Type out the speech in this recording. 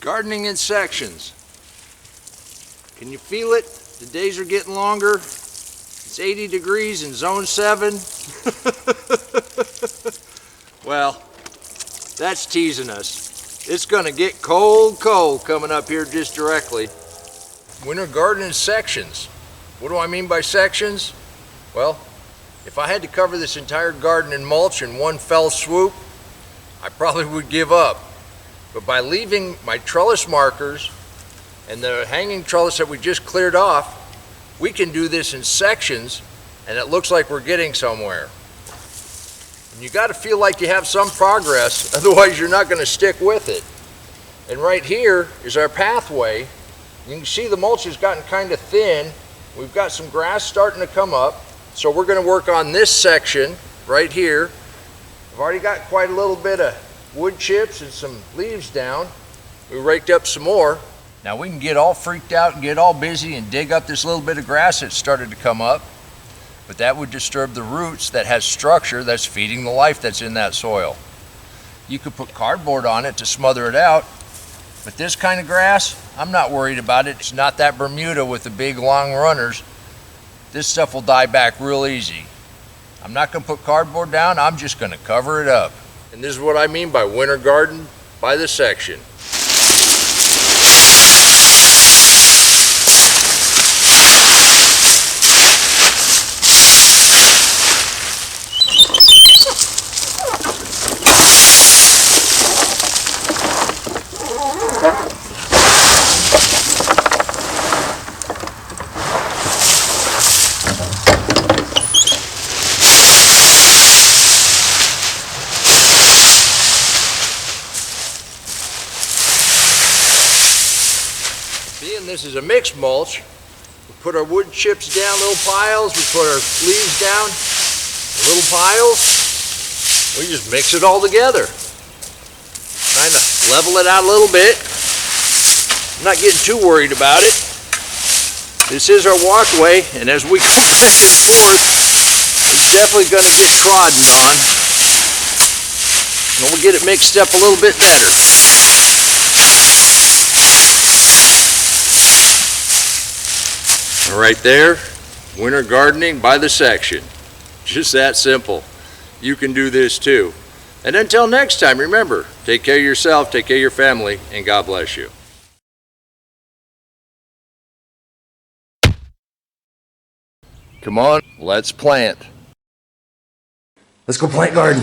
Gardening in sections. Can you feel it? The days are getting longer. It's 80 degrees in zone 7. Well, that's teasing us. It's gonna get cold coming up here just directly. Winter garden in sections. What do I mean by sections? Well, if I had to cover this entire garden in mulch in one fell swoop, I probably would give up. But by leaving my trellis markers and the hanging trellis that we just cleared off, we can do this in sections and it looks like we're getting somewhere. And you gotta feel like you have some progress, otherwise you're not gonna stick with it. And right here is our pathway. You can see the mulch has gotten kind of thin. We've got some grass starting to come up. So we're gonna work on this section right here. I've already got quite a little bit of wood chips and some leaves down. We raked up some more. Now we can get all freaked out and get all busy and dig up this little bit of grass that started to come up, but that would disturb the roots that has structure that's feeding the life that's in that soil. You could put cardboard on it to smother it out, but this kind of grass, I'm not worried about it. It's not that Bermuda with the big long runners. This stuff will die back real easy. I'm not gonna put cardboard down, I'm just gonna cover it up. And this is what I mean by winter garden by the section. Being this is a mixed mulch, we put our wood chips down little piles, we put our leaves down little piles, we just mix it all together. Trying to level it out a little bit. I'm not getting too worried about it. This is our walkway, and as we go back and forth, it's definitely going to get trodden on. And we'll get it mixed up a little bit better. Right there, winter gardening by the section. Just that simple. You can do this too. And until next time, remember, take care of yourself, take care of your family, and God bless you. Come on, let's plant. Let's go plant garden.